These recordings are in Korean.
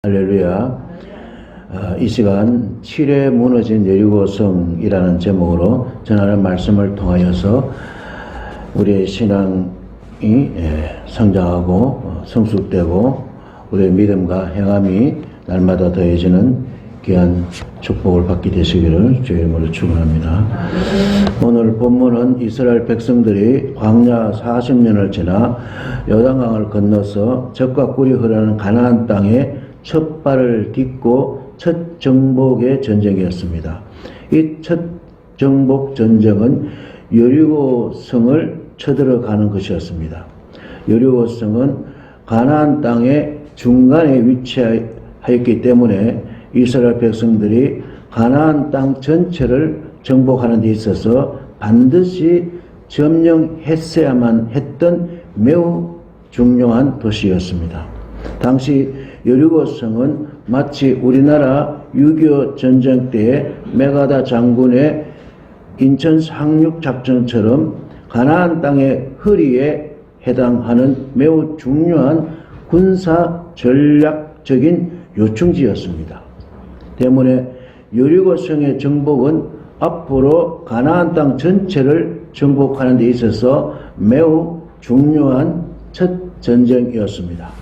할렐루야. 이 시간 7회 무너진 여리고성이라는 제목으로 전하는 말씀을 통하여서 우리의 신앙이 성장하고 성숙되고 우리의 믿음과 행함이 날마다 더해지는 귀한 축복을 받게 되시기를 주의 이름으로 축원합니다. 오늘 본문은 이스라엘 백성들이 광야 40년을 지나 요단강을 건너서 젖과 꿀이 흐르는 가나안 땅에 첫 발을 딛고 첫 정복의 전쟁이었습니다. 이 첫 정복 전쟁은 여리고성을 쳐들어가는 것이었습니다. 여리고성은 가나안 땅의 중간에 위치하였기 때문에 이스라엘 백성들이 가나안 땅 전체를 정복하는 데 있어서 반드시 점령했어야만 했던 매우 중요한 도시였습니다. 당시 여리고성은 마치 우리나라 6.25 전쟁 때의 메가다 장군의 인천 상륙작전처럼 가나안 땅의 허리에 해당하는 매우 중요한 군사 전략적인 요충지였습니다. 때문에 여리고성의 정복은 앞으로 가나안 땅 전체를 정복하는 데 있어서 매우 중요한 첫 전쟁이었습니다.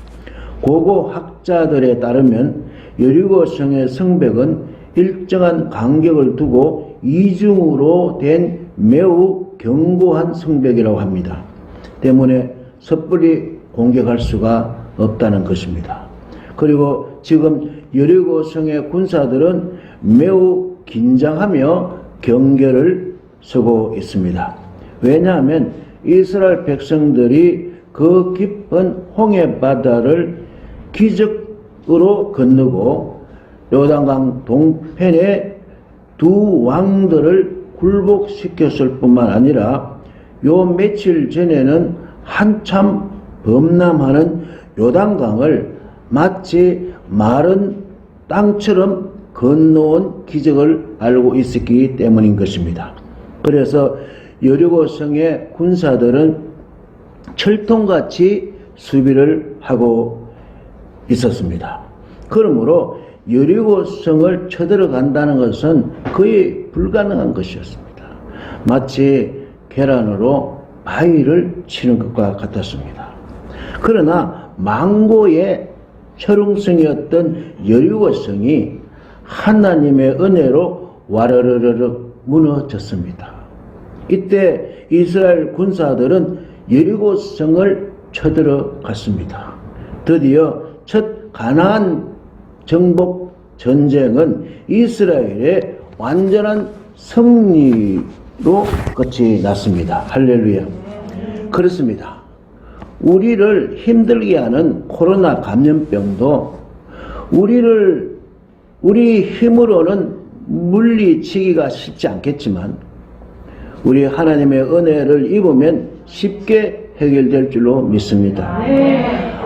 고고 학자들에 따르면 여리고성의 성벽은 일정한 간격을 두고 이중으로 된 매우 견고한 성벽이라고 합니다. 때문에 섣불리 공격할 수가 없다는 것입니다. 그리고 지금 여리고성의 군사들은 매우 긴장하며 경계를 서고 있습니다. 왜냐하면 이스라엘 백성들이 그 깊은 홍해 바다를 기적으로 건너고 요단강 동편에 두 왕들을 굴복시켰을 뿐만 아니라 요 며칠 전에는 한참 범람하는 요단강을 마치 마른 땅처럼 건너온 기적을 알고 있었기 때문인 것입니다. 그래서 여리고성의 군사들은 철통같이 수비를 하고 있었습니다. 그러므로 여리고성을 쳐들어간다는 것은 거의 불가능한 것이었습니다. 마치 계란으로 바위를 치는 것과 같았습니다. 그러나 망고의 혈응성이었던 여리고성이 하나님의 은혜로 와르르르 무너졌습니다. 이때 이스라엘 군사들은 여리고성을 쳐들어갔습니다. 드디어 첫 가나안 정복 전쟁은 이스라엘의 완전한 승리로 끝이 났습니다. 할렐루야. 그렇습니다. 우리를 힘들게 하는 코로나 감염병도 우리 힘으로는 물리치기가 쉽지 않겠지만 우리 하나님의 은혜를 입으면 쉽게 해결될 줄로 믿습니다.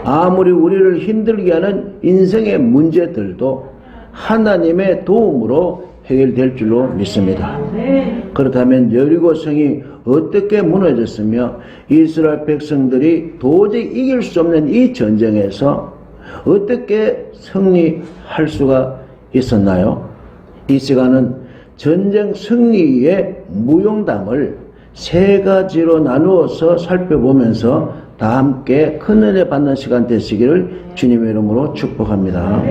아무리 우리를 힘들게 하는 인생의 문제들도 하나님의 도움으로 해결될 줄로 믿습니다. 그렇다면 여리고성이 어떻게 무너졌으며 이스라엘 백성들이 도저히 이길 수 없는 이 전쟁에서 어떻게 승리할 수가 있었나요? 이 시간은 전쟁 승리의 무용담을 세 가지로 나누어서 살펴보면서 다 함께 큰 은혜 받는 시간 되시기를 주님의 이름으로 축복합니다.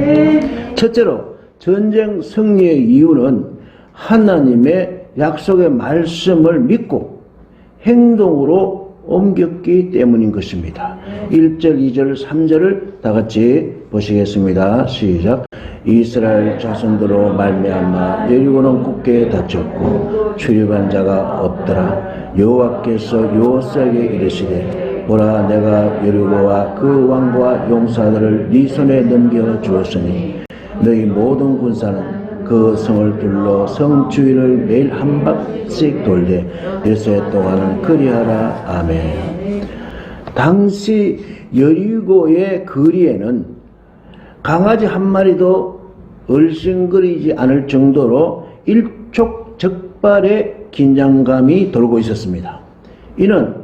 첫째로 전쟁 승리의 이유는 하나님의 약속의 말씀을 믿고 행동으로 옮겼기 때문인 것입니다. 1절, 2절, 3절을 다 같이 보시겠습니다. 시작. 이스라엘 자손들로 말미암아 여리고는 굳게 닫혔고 출입한 자가 없더라. 여호와께서 여호수아에게 이르시되 보라, 내가 여리고와 그 왕과 용사들을 네 손에 넘겨 주었으니 너희 모든 군사는 그 성을 둘러 성 주위를 매일 한 바씩 돌되 일세 동안은 그리하라. 아멘. 당시 여리고의 거리에는 강아지 한 마리도 얼씬거리지 않을 정도로 일촉즉발의 긴장감이 돌고 있었습니다. 이는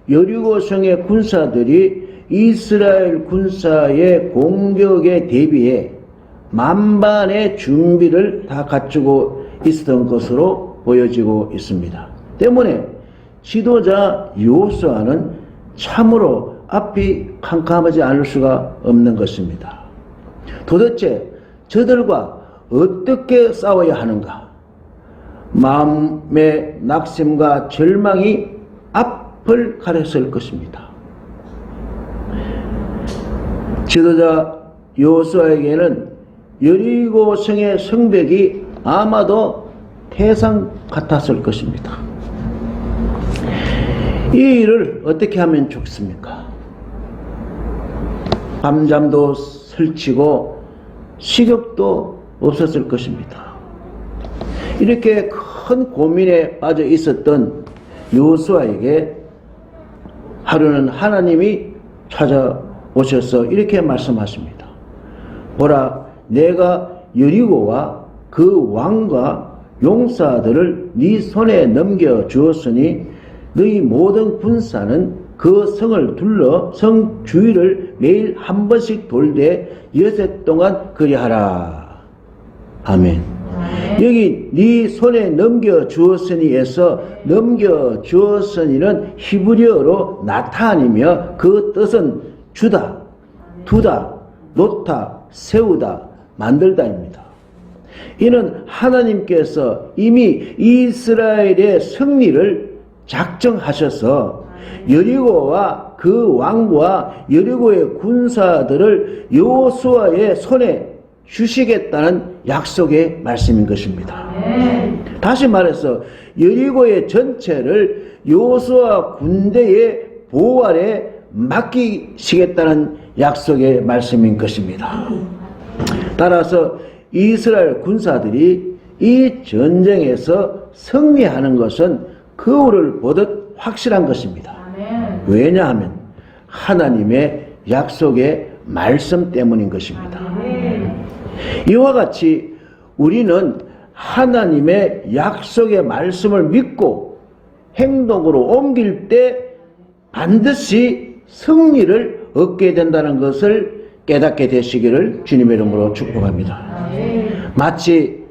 여리고성의 군사들이 이스라엘 군사의 공격에 대비해 만반의 준비를 다 갖추고 있었던 것으로 보여지고 있습니다. 때문에 지도자 여호수아는 참으로 앞이 캄캄하지 않을 수가 없는 것입니다. 도대체 저들과 어떻게 싸워야 하는가? 마음의 낙심과 절망이 앞을 가렸을 것입니다. 지도자 여호수아에게는 여리고성의 성벽이 아마도 태산 같았을 것입니다. 이 일을 어떻게 하면 좋겠습니까? 밤잠도 설치고 식욕도 없었을 것입니다. 이렇게 큰 고민에 빠져 있었던 여호수아에게 하루는 하나님이 찾아오셔서 이렇게 말씀하십니다. 보라, 내가 여리고와 그 왕과 용사들을 네 손에 넘겨 주었으니 너희 모든 군사는 그 성을 둘러 성 주위를 매일 한 번씩 돌되 여섯 동안 그리하라. 아멘. 여기 네 손에 넘겨 주었으니에서 넘겨 주었으니는 히브리어로 나타니며 그 뜻은 주다, 두다, 놓다, 세우다, 만들다입니다. 이는 하나님께서 이미 이스라엘의 승리를 작정하셔서 여리고와 그 왕과 여리고의 군사들을 여호수아의 손에 주시겠다는 약속의 말씀인 것입니다. 다시 말해서 여리고의 전체를 여호수아 군대의 보호 아래 맡기시겠다는 약속의 말씀인 것입니다. 따라서 이스라엘 군사들이 이 전쟁에서 승리하는 것은 거울을 보듯 확실한 것입니다. 왜냐하면 하나님의 약속의 말씀 때문인 것입니다. 이와 같이 우리는 하나님의 약속의 말씀을 믿고 행동으로 옮길 때 반드시 승리를 얻게 된다는 것을 깨닫게 되시기를 주님의 이름으로 축복합니다. 마치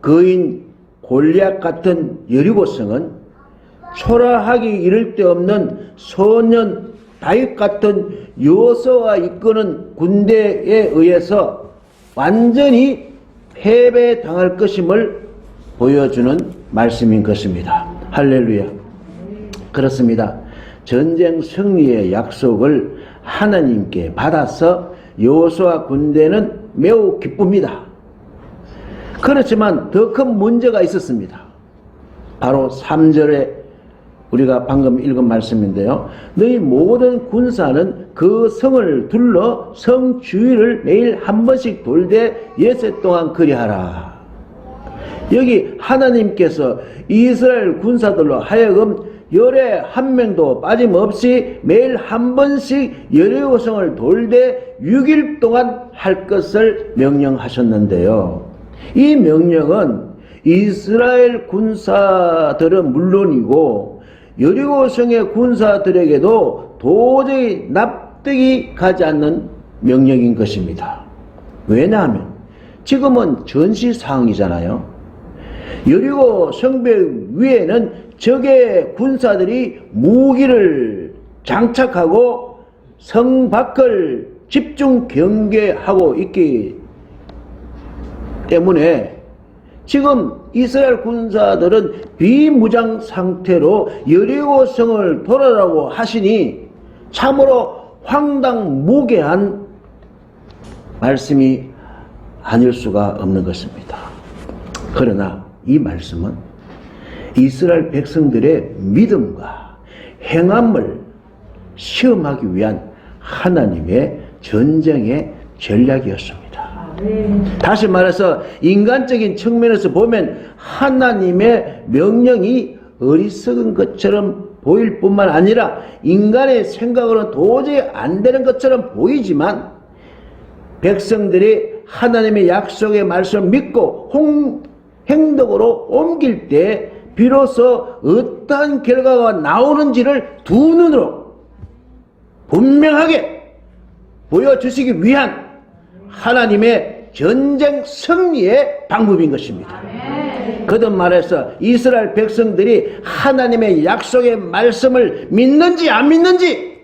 거인 골리앗 같은 여리고성은 초라하기 이를 데 없는 소년 다윗 같은 여호수아가 이끄는 군대에 의해서 완전히 패배당할 것임을 보여주는 말씀인 것입니다. 할렐루야. 그렇습니다. 전쟁 승리의 약속을 하나님께 받아서 여호수아 군대는 매우 기쁩니다. 그렇지만 더 큰 문제가 있었습니다. 바로 3절에 우리가 방금 읽은 말씀인데요. 너희 모든 군사는 그 성을 둘러 성 주위를 매일 한 번씩 돌되 여섯 동안 그리하라. 여기 하나님께서 이스라엘 군사들로 하여금 열에 한 명도 빠짐없이 매일 한 번씩 여리고성을 돌되 6일 동안 할 것을 명령하셨는데요. 이 명령은 이스라엘 군사들은 물론이고 여리고성의 군사들에게도 도저히 납득이 가지 않는 명령인 것입니다. 왜냐하면 지금은 전시 상황이잖아요. 여리고 성벽 위에는 적의 군사들이 무기를 장착하고 성 밖을 집중 경계하고 있기 때문에 지금 이스라엘 군사들은 비무장 상태로 여리고성을 돌아라고 하시니 참으로 황당무계한 말씀이 아닐 수가 없는 것입니다. 그러나 이 말씀은 이스라엘 백성들의 믿음과 행함을 시험하기 위한 하나님의 전쟁의 전략이었습니다. 다시 말해서 인간적인 측면에서 보면 하나님의 명령이 어리석은 것처럼 보일 뿐만 아니라 인간의 생각으로는 도저히 안 되는 것처럼 보이지만 백성들이 하나님의 약속의 말씀을 믿고 행동으로 옮길 때 비로소 어떠한 결과가 나오는지를 두 눈으로 분명하게 보여주시기 위한 하나님의 전쟁 승리의 방법인 것입니다. 거듭 말해서 이스라엘 백성들이 하나님의 약속의 말씀을 믿는지 안 믿는지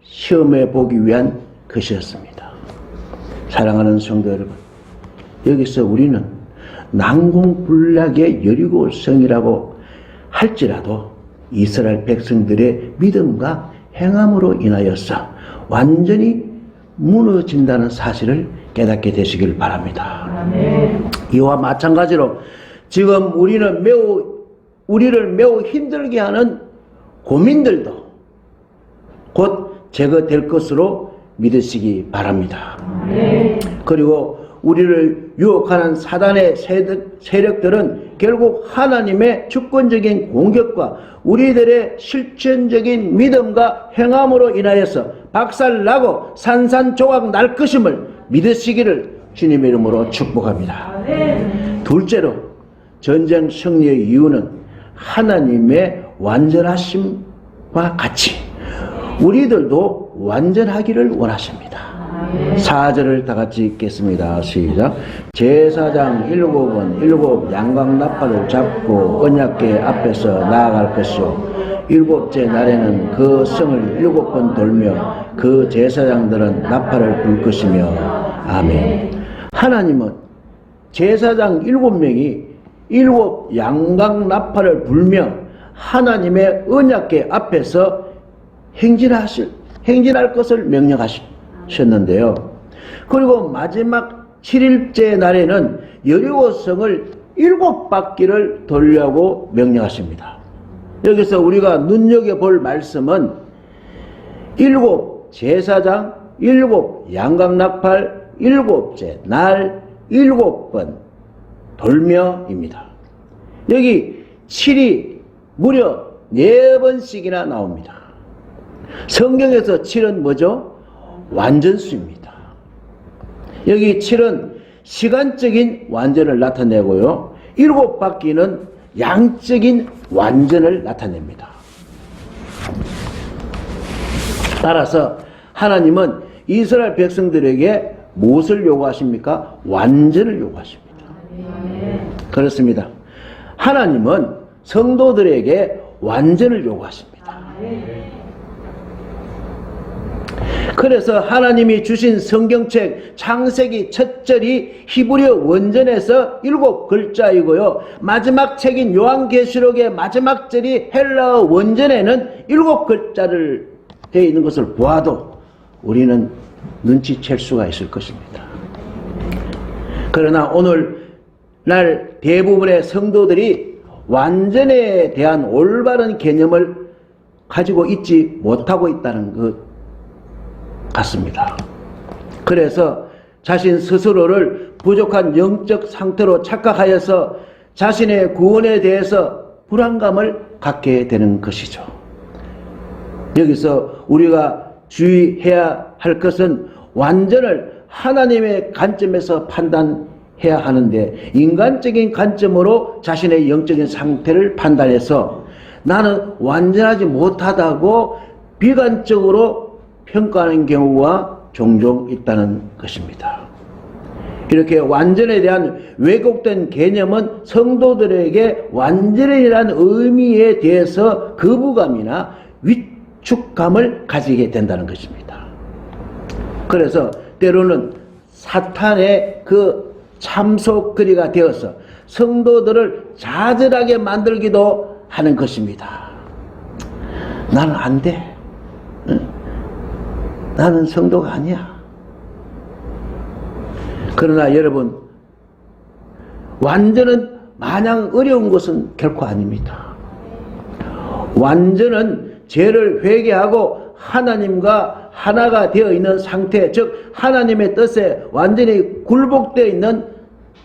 시험해 보기 위한 것이었습니다. 사랑하는 성도 여러분, 여기서 우리는 난공불락의 여리고성이라고 할지라도 이스라엘 백성들의 믿음과 행함으로 인하여서 완전히 무너진다는 사실을 깨닫게 되시길 바랍니다. 이와 마찬가지로 지금 우리를 매우 힘들게 하는 고민들도 곧 제거될 것으로 믿으시기 바랍니다. 그리고 우리를 유혹하는 사단의 세력들은 결국 하나님의 주권적인 공격과 우리들의 실천적인 믿음과 행함으로 인하여서 박살나고 산산조각 날 것임을 믿으시기를 주님의 이름으로 축복합니다. 둘째로 전쟁 승리의 이유는 하나님의 완전하심과 같이 우리들도 완전하기를 원하십니다. 4절을 다 같이 읽겠습니다. 시작. 제사장 7은 7 양광나팔을 잡고 언약궤 앞에서 나아갈 것이요 7째 날에는 그 성을 7번 돌며 그 제사장들은 나팔을 불 것이며. 아멘. 하나님은 제사장 7명이 7 양광나팔을 불며 하나님의 언약궤 앞에서 행진할 것을 명령하셨는데요. 그리고 마지막 7일째 날에는 여리고성을 7바퀴를 돌려고 명령하십니다. 여기서 우리가 눈여겨볼 말씀은 7 제사장, 7 양광나팔, 7째 날, 7번 돌며입니다. 여기 7이 무려 4번씩이나 나옵니다. 성경에서 7은 뭐죠? 완전수입니다. 여기 7은 시간적인 완전을 나타내고요. 7바퀴는 양적인 완전을 나타냅니다. 따라서 하나님은 이스라엘 백성들에게 무엇을 요구하십니까? 완전을 요구하십니다. 그렇습니다. 하나님은 성도들에게 완전을 요구하십니다. 그래서 하나님이 주신 성경책 창세기 첫 절이 히브리어 원전에서 7글자이고요. 마지막 책인 요한계시록의 마지막 절이 헬라어 원전에는 7글자를 되어 있는 것을 보아도 우리는 눈치챌 수가 있을 것입니다. 그러나 오늘날 대부분의 성도들이 완전에 대한 올바른 개념을 가지고 있지 못하고 있다는 것 같습니다. 그래서 자신 스스로를 부족한 영적 상태로 착각하여서 자신의 구원에 대해서 불안감을 갖게 되는 것이죠. 여기서 우리가 주의해야 할 것은 완전을 하나님의 관점에서 판단해야 하는데 인간적인 관점으로 자신의 영적인 상태를 판단해서 나는 완전하지 못하다고 비관적으로 평가하는 경우가 종종 있다는 것입니다. 이렇게 완전에 대한 왜곡된 개념은 성도들에게 완전이라는 의미에 대해서 거부감이나 위축감을 가지게 된다는 것입니다. 그래서 때로는 사탄의 그 참속거리가 되어서 성도들을 좌절하게 만들기도 하는 것입니다. 나는 안 돼. 나는 성도가 아니야. 그러나 여러분, 완전은 마냥 어려운 것은 결코 아닙니다. 완전은 죄를 회개하고 하나님과 하나가 되어 있는 상태, 즉 하나님의 뜻에 완전히 굴복되어 있는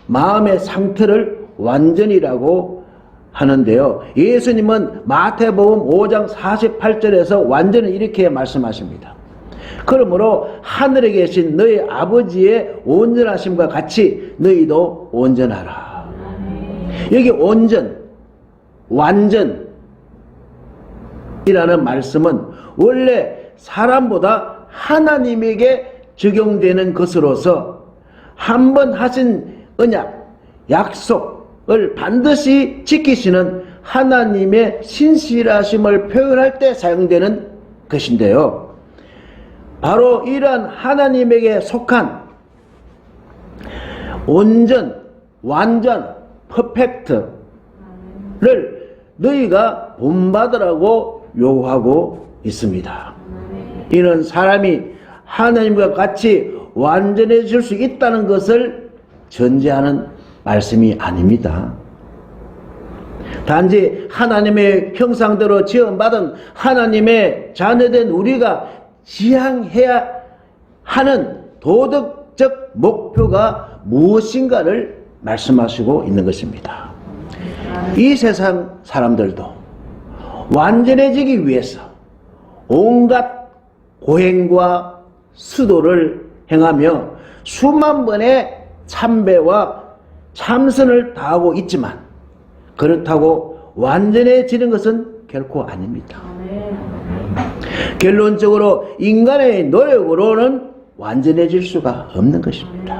마음의 상태를 완전이라고 하는데요. 예수님은 마태복음 5장 48절에서 완전히 이렇게 말씀하십니다. 그러므로 하늘에 계신 너희 아버지의 온전하심과 같이 너희도 온전하라. 여기 온전, 완전이라는 말씀은 원래 사람보다 하나님에게 적용되는 것으로서 한 번 하신 언약, 약속을 반드시 지키시는 하나님의 신실하심을 표현할 때 사용되는 것인데요. 바로 이러한 하나님에게 속한 온전, 완전, 퍼펙트를 너희가 본받으라고 요구하고 있습니다. 이는 사람이 하나님과 같이 완전해질 수 있다는 것을 전제하는 말씀이 아닙니다. 단지 하나님의 형상대로 지음받은 하나님의 자녀된 우리가 지향해야 하는 도덕적 목표가 무엇인가를 말씀하시고 있는 것입니다. 이 세상 사람들도 완전해지기 위해서 온갖 고행과 수도를 행하며 수만 번의 참배와 참선을 다하고 있지만 그렇다고 완전해지는 것은 결코 아닙니다. 결론적으로 인간의 노력으로는 완전해질 수가 없는 것입니다.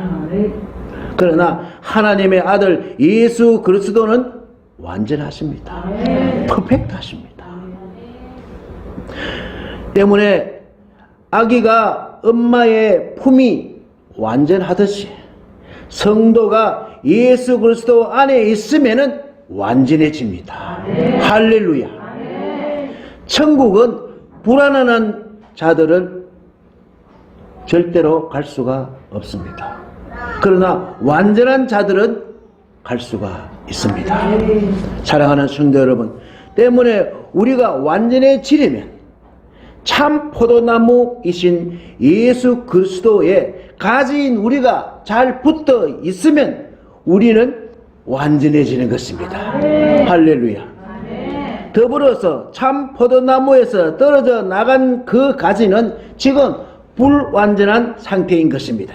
그러나 하나님의 아들 예수 그리스도는 완전하십니다. 퍼펙트하십니다. 때문에 아기가 엄마의 품이 완전하듯이 성도가 예수 그리스도 안에 있으면은 완전해집니다. 할렐루야. 천국은 불안한 자들은 절대로 갈 수가 없습니다. 그러나 완전한 자들은 갈 수가 있습니다. 사랑하는 성도 여러분, 때문에 우리가 완전해지려면 참 포도나무이신 예수 그리스도의 가지인 우리가 잘 붙어 있으면 우리는 완전해지는 것입니다. 할렐루야. 더불어서 참 포도나무에서 떨어져 나간 그 가지는 지금 불완전한 상태인 것입니다.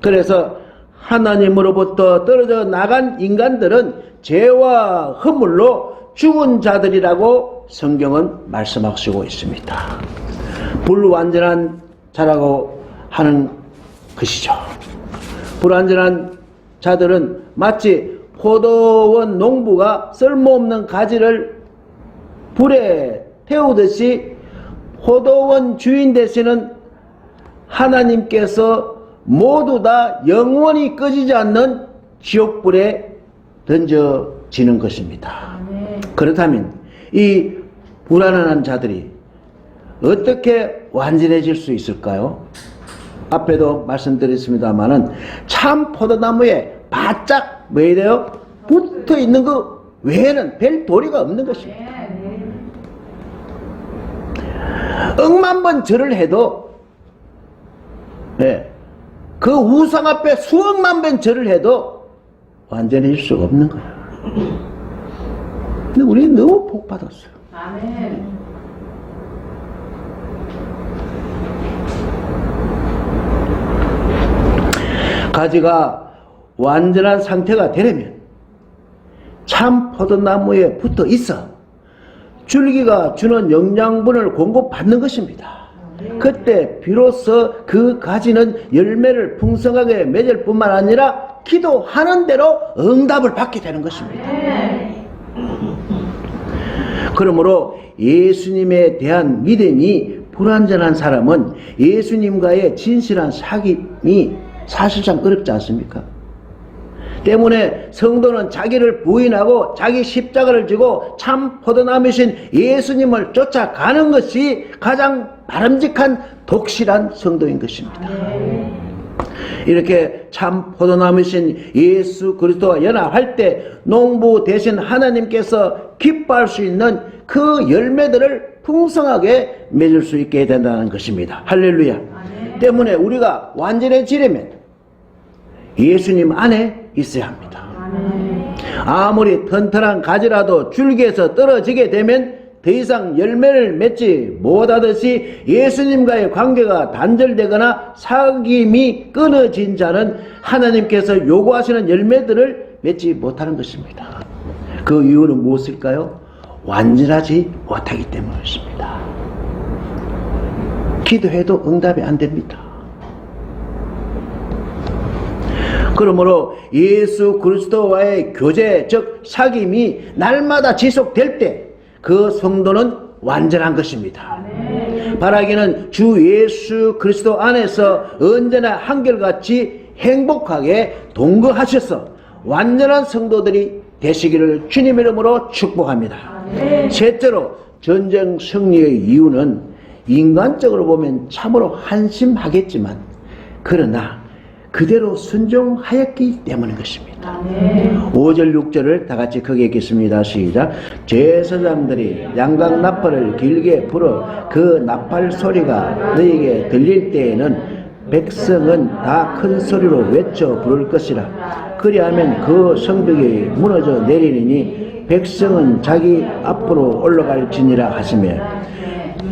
그래서 하나님으로부터 떨어져 나간 인간들은 죄와 허물로 죽은 자들이라고 성경은 말씀하시고 있습니다. 불완전한 자라고 하는 것이죠. 불완전한 자들은 마치 포도원 농부가 쓸모없는 가지를 불에 태우듯이 포도원 주인 되시는 하나님께서 모두 다 영원히 꺼지지 않는 지옥불에 던져지는 것입니다. 그렇다면 이 불완전한 자들이 어떻게 완전해질 수 있을까요? 앞에도 말씀드렸습니다마는 참 포도나무에 바짝 뭐 해야 돼요? 붙어 있는 것 외에는 별 도리가 없는 것입니다. 억만 번 절을 해도 그 우상 앞에 수억만 번 절을 해도 완전해질 수가 없는 거예요. 근데 우리는 너무 복 받았어요. 아멘. 가지가 완전한 상태가 되려면 참 포도나무에 붙어 있어 줄기가 주는 영양분을 공급받는 것입니다. 그때 비로소 그 가지는 열매를 풍성하게 맺을 뿐만 아니라 기도하는 대로 응답을 받게 되는 것입니다. 그러므로 예수님에 대한 믿음이 불완전한 사람은 예수님과의 진실한 사귐이 사실상 어렵지 않습니까? 때문에 성도는 자기를 부인하고 자기 십자가를 지고 참 포도나무이신 예수님을 쫓아가는 것이 가장 바람직한 독실한 성도인 것입니다. 이렇게 참 포도나무이신 예수 그리스도와 연합할 때 농부 대신 하나님께서 기뻐할 수 있는 그 열매들을 풍성하게 맺을 수 있게 된다는 것입니다. 할렐루야. 때문에 우리가 완전해지려면 예수님 안에 있어야 합니다. 아무리 튼튼한 가지라도 줄기에서 떨어지게 되면 더 이상 열매를 맺지 못하듯이 예수님과의 관계가 단절되거나 사귐이 끊어진 자는 하나님께서 요구하시는 열매들을 맺지 못하는 것입니다. 그 이유는 무엇일까요? 완전하지 못하기 때문이십니다. 기도해도 응답이 안 됩니다. 그러므로 예수 그리스도와의 교제, 즉 사귐이 날마다 지속될 때 그 성도는 완전한 것입니다. 바라기는 주 예수 그리스도 안에서 언제나 한결같이 행복하게 동거하셔서 완전한 성도들이 되시기를 주님 이름으로 축복합니다. 셋째로, 전쟁 승리의 이유는 인간적으로 보면 참으로 한심하겠지만 그러나 그대로 순종하였기 때문인 것입니다. 5절 6절을 다 같이 크게 읽겠습니다. 시작. 제사장들이 양각 나팔을 길게 불어 그 나팔 소리가 너희에게 들릴 때에는 백성은 다 큰 소리로 외쳐 부를 것이라. 그리하면 그 성벽이 무너져 내리니 백성은 자기 앞으로 올라갈지니라 하시며,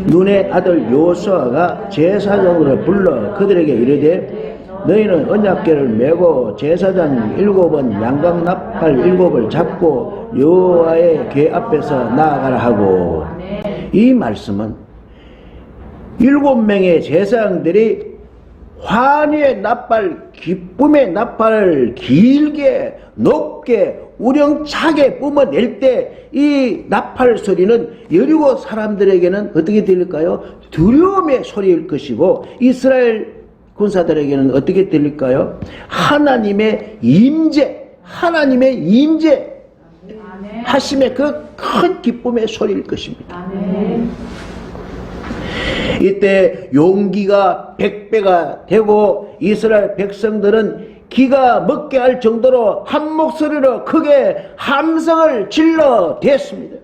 눈의 아들 요수아가 제사장들을 불러 그들에게 이르되 너희는 언약궤를 메고 제사장 7은 양각 나팔 7을 잡고 여호와의 궤 앞에서 나아가라 하고. 이 말씀은 7명의 제사장들이 환희의 나팔, 기쁨의 나팔을 길게 높게 우렁차게 뿜어낼 때 이 나팔 소리는 여리고 사람들에게는 어떻게 들릴까요? 두려움의 소리일 것이고 이스라엘 군사들에게는 어떻게 들릴까요? 하나님의 임재, 하나님의 임재 하심의 그 큰 기쁨의 소리일 것입니다. 이때 용기가 100배가 되고 이스라엘 백성들은 기가 먹게 할 정도로 한 목소리로 크게 함성을 질러 댔습니다.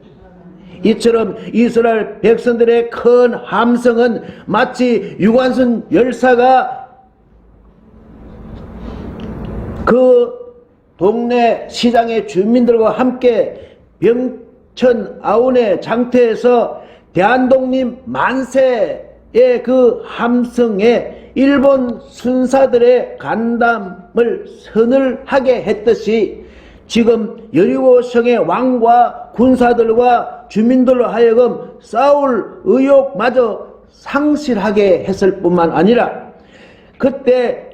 이처럼 이스라엘 백성들의 큰 함성은 마치 유관순 열사가 그 동네 시장의 주민들과 함께 병천 아운의 장터에서 대한독립 만세의 그 함성에 일본 순사들의 간담을 서늘하게 했듯이 지금 여리고성의 왕과 군사들과 주민들로 하여금 싸울 의욕마저 상실하게 했을 뿐만 아니라 그때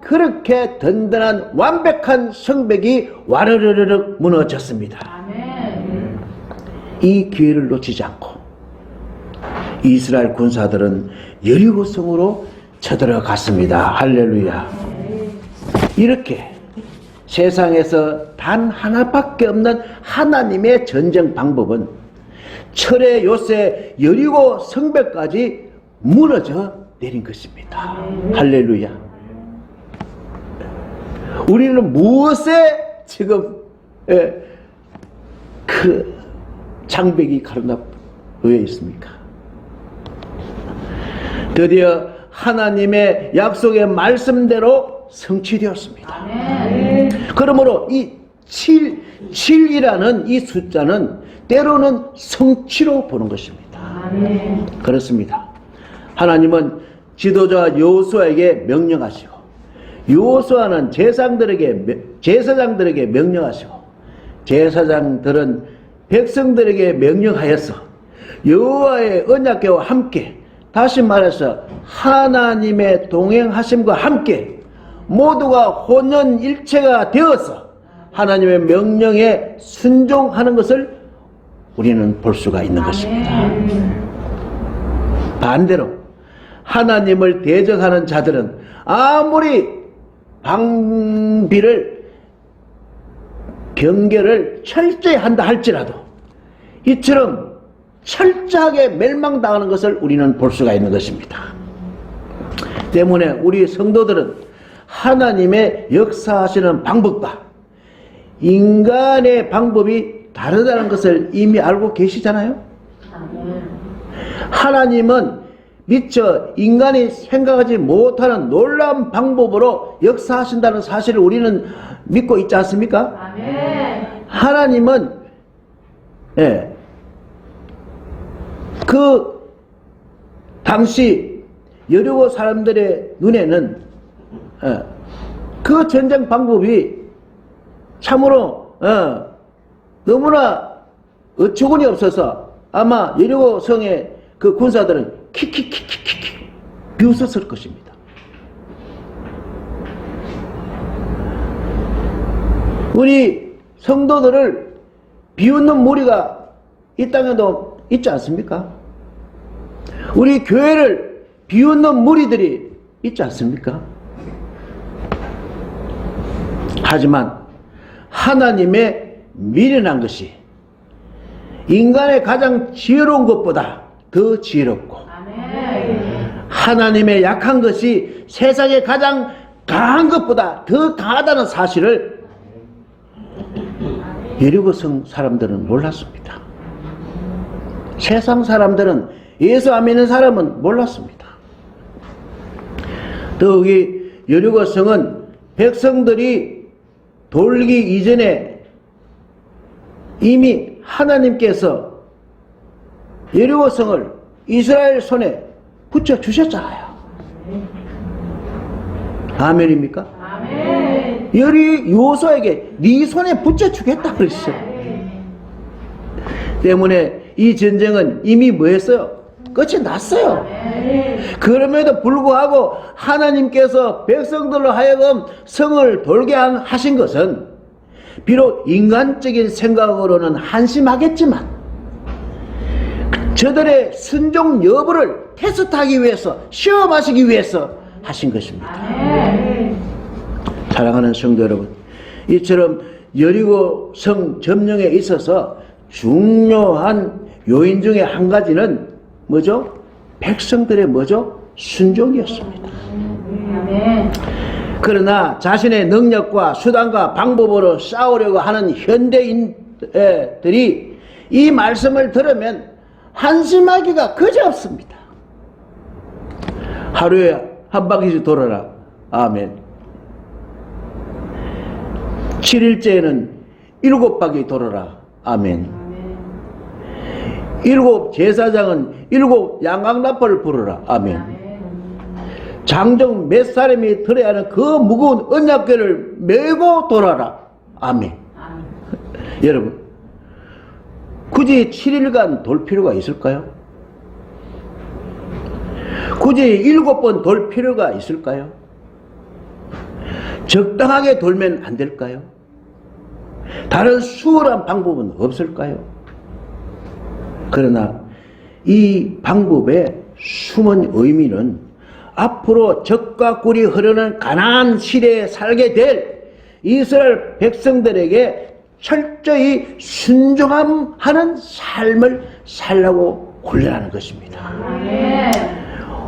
그렇게 든든한 완벽한 성벽이 와르르르 무너졌습니다. 이 기회를 놓치지 않고 이스라엘 군사들은 여리고성으로 쳐들어갔습니다. 할렐루야. 이렇게 세상에서 단 하나밖에 없는 하나님의 전쟁 방법은 철의 요새 여리고 성벽까지 무너져 내린 것입니다. 할렐루야. 우리는 무엇에 지금 그 장벽이 가로막혀 있습니까? 드디어 하나님의 약속의 말씀대로 성취되었습니다. 그러므로 이 7이라는 이 숫자는 때로는 성취로 보는 것입니다. 그렇습니다. 하나님은 지도자 여호수아에게 명령하시고 여호수아는 제사장들에게 명령하시고 제사장들은 백성들에게 명령하여서 여호와의 언약궤와 함께, 다시 말해서 하나님의 동행하심과 함께 모두가 혼연일체가 되어서 하나님의 명령에 순종하는 것을 우리는 볼 수가 있는 것입니다. 반대로 하나님을 대적하는 자들은 아무리 경계를 철저히 한다 할지라도 이처럼 철저하게 멸망당하는 것을 우리는 볼 수가 있는 것입니다. 때문에 우리 성도들은 하나님의 역사하시는 방법과 인간의 방법이 다르다는 것을 이미 알고 계시잖아요. 하나님은 미처 인간이 생각하지 못하는 놀라운 방법으로 역사하신다는 사실을 우리는 믿고 있지 않습니까? 하나님은 그 당시 여리고 사람들의 눈에는 그 전쟁 방법이 참으로 너무나 어처구니 없어서 아마 여리고 성의 그 군사들은 키키키키키키 비웃었을 것입니다. 우리 성도들을 비웃는 무리가 이 땅에도 있지 않습니까? 우리 교회를 비웃는 무리들이 있지 않습니까? 하지만 하나님의 미련한 것이 인간의 가장 지혜로운 것보다 더 지혜롭고, 하나님의 약한 것이 세상의 가장 강한 것보다 더 강하다는 사실을 여리고성 사람들은 몰랐습니다. 세상 사람들은, 예수 안 믿는 사람은 몰랐습니다. 더욱이 여리고성은 백성들이 돌기 이전에 이미 하나님께서 여리고성을 이스라엘 손에 붙여주셨잖아요. 아멘입니까? 아멘. 요소에게 네 손에 붙여주겠다 그랬어요. 때문에 이 전쟁은 이미 뭐였어요? 끝이 났어요. 그럼에도 불구하고 하나님께서 백성들로 하여금 성을 돌게 하신 것은 비록 인간적인 생각으로는 한심하겠지만 저들의 순종 여부를 테스트하기 위해서, 시험하시기 위해서 하신 것입니다. 사랑하는 성도 여러분, 이처럼 여리고 성 점령에 있어서 중요한 요인 중에 한 가지는 뭐죠? 백성들의 뭐죠? 순종이었습니다. 그러나 자신의 능력과 수단과 방법으로 싸우려고 하는 현대인들이 이 말씀을 들으면 한심하기가 그지없습니다. 하루에 한 바퀴씩 돌아라. 아멘. 7일째에는 7바퀴 돌아라. 아멘. 7 제사장은 7 양강나팔을 부르라. 아멘. 장정 몇 사람이 들어야 하는 그 무거운 언약궤를 메고 돌아라. 아멘. 여러분, 굳이 7일간 돌 필요가 있을까요? 굳이 7번 돌 필요가 있을까요? 적당하게 돌면 안 될까요? 다른 수월한 방법은 없을까요? 그러나 이 방법의 숨은 의미는 앞으로 적과 꿀이 흐르는 가나안 시대에 살게 될 이스라엘 백성들에게 철저히 순종하는 삶을 살라고 훈련하는 것입니다.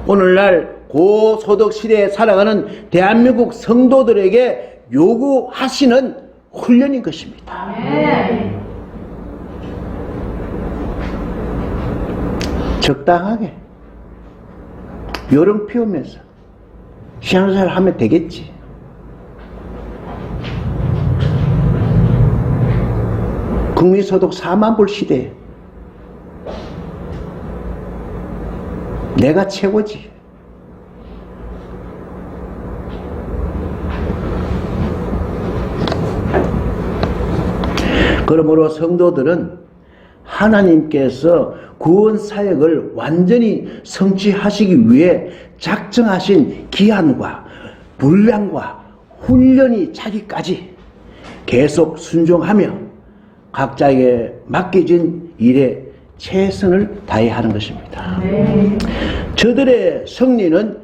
오늘날 고소득 시대에 살아가는 대한민국 성도들에게 요구하시는 훈련인 것입니다. 적당하게 요령 피우면서 신앙생활 하면 되겠지. 국민소득 4만 불 시대에 내가 최고지. 그러므로 성도들은 하나님께서 구원 사역을 완전히 성취하시기 위해 작정하신 기한과 분량과 훈련이 차기까지 계속 순종하며 각자에게 맡겨진 일에 최선을 다해야 하는 것입니다. 저들의 승리는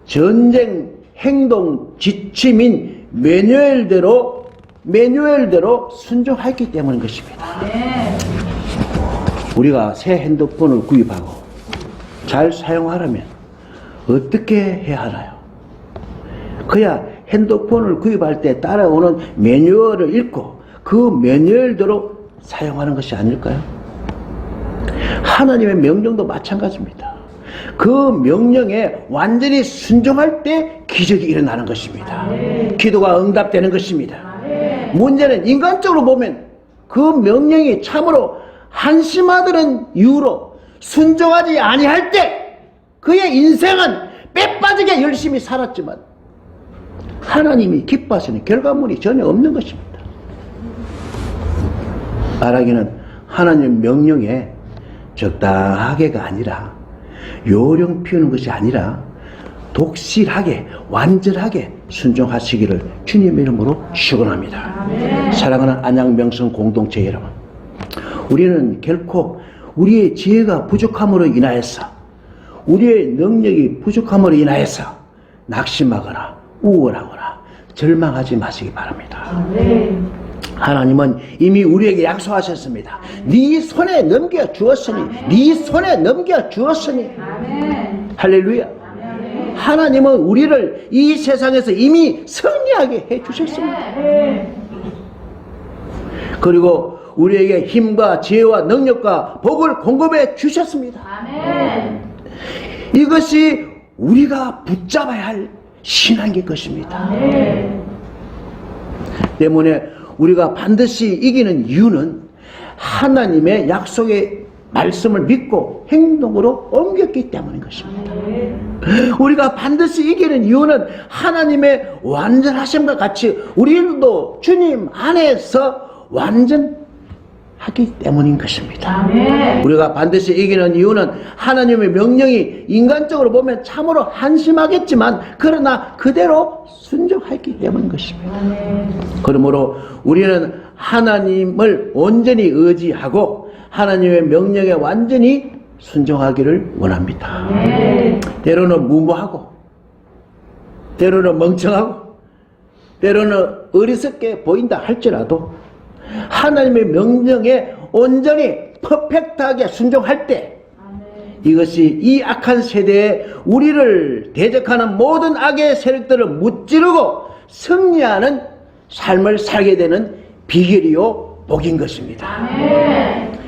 전쟁 행동 지침인 매뉴얼대로 순종했기 때문인 것입니다. 우리가 새 핸드폰을 구입하고 잘 사용하려면 어떻게 해야 하나요? 그야 핸드폰을 구입할 때 따라오는 매뉴얼을 읽고 그 매뉴얼대로 사용하는 것이 아닐까요? 하나님의 명령도 마찬가지입니다. 그 명령에 완전히 순종할 때 기적이 일어나는 것입니다. 기도가 응답되는 것입니다. 문제는 인간적으로 보면 그 명령이 참으로 한심하다는 이유로 순종하지 아니할 때 그의 인생은 빼빠지게 열심히 살았지만 하나님이 기뻐하시는 결과물이 전혀 없는 것입니다. 말하기는 하나님 명령에 적당하게가 아니라 요령 피우는 것이 아니라 독실하게 완전하게 순종하시기를 주님의 이름으로 축원합니다. 사랑하는 안양명성 공동체 여러분, 우리는 결코 우리의 지혜가 부족함으로 인하여서, 우리의 능력이 부족함으로 인하여서 낙심하거나 우월하거나 절망하지 마시기 바랍니다. 하나님은 이미 우리에게 약속하셨습니다. 네 손에 넘겨 주었으니, 네 손에 넘겨 주었으니. 할렐루야. 하나님은 우리를 이 세상에서 이미 승리하게 해 주셨습니다. 그리고 우리에게 힘과 지혜와 능력과 복을 공급해 주셨습니다. 이것이 우리가 붙잡아야 할 신앙의 것입니다. 때문에 우리가 반드시 이기는 이유는 하나님의 약속의 말씀을 믿고 행동으로 옮겼기 때문인 것입니다. 우리가 반드시 이기는 이유는 하나님의 완전하심과 같이 우리도 주님 안에서 완전하기 때문인 것입니다. 우리가 반드시 이기는 이유는 하나님의 명령이 인간적으로 보면 참으로 한심하겠지만 그러나 그대로 순종했기 때문인 것입니다. 그러므로 우리는 하나님을 온전히 의지하고 하나님의 명령에 완전히 순종하기를 원합니다. 때로는 무모하고, 때로는 멍청하고, 때로는 어리석게 보인다 할지라도 하나님의 명령에 온전히 퍼펙트하게 순종할 때 이것이 이 악한 세대에 우리를 대적하는 모든 악의 세력들을 무찌르고 승리하는 삶을 살게 되는 비결이요 복인 것입니다.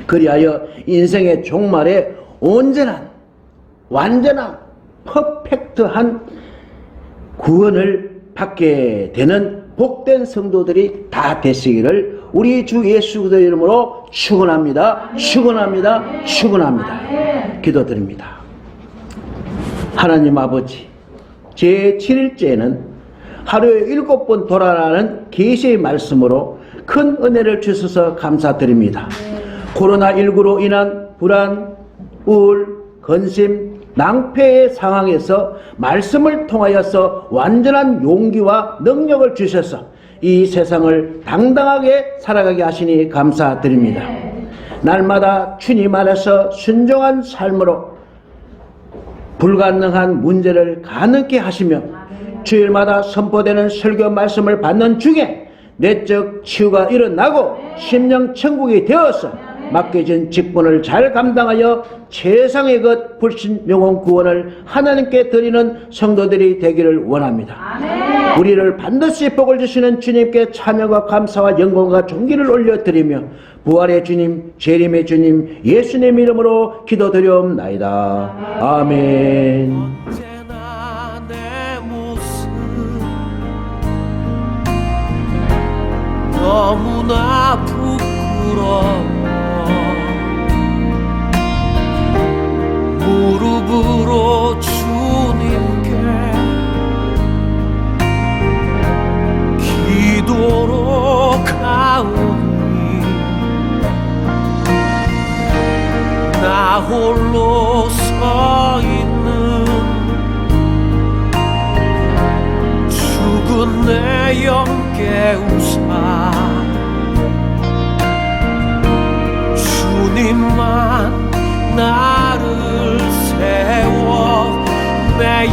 그리하여 인생의 종말에 온전한, 완전한, 퍼펙트한 구원을 받게 되는 복된 성도들이 다 되시기를 우리 주 예수 그리스도의 이름으로 축원합니다. 축원합니다. 축원합니다. 기도드립니다. 하나님 아버지, 제7일째는 하루에 7번 돌아가는 계시의 말씀으로 큰 은혜를 주셔서 감사드립니다. 코로나19로 인한 불안, 우울, 근심, 낭패의 상황에서 말씀을 통하여서 완전한 용기와 능력을 주셔서 이 세상을 당당하게 살아가게 하시니 감사드립니다. 날마다 주님 안에서 순종한 삶으로 불가능한 문제를 가능케 하시며 주일마다 선포되는 설교 말씀을 받는 중에 내적 치유가 일어나고 심령 천국이 되어서 맡겨진 직분을 잘 감당하여 최상의 것 불신 영혼 구원을 하나님께 드리는 성도들이 되기를 원합니다. 우리를 반드시 복을 주시는 주님께 찬양과 감사와 영광과 존귀를 올려드리며 부활의 주님, 재림의 주님, 예수님 이름으로 기도드리옵나이다. 아멘. 언제나 내 모습 너무나 부끄러워 무릎으로 주님께 기도로 가오니 나 홀로 서 있는 죽은 내 영 깨우사 주님만 나를 세워 내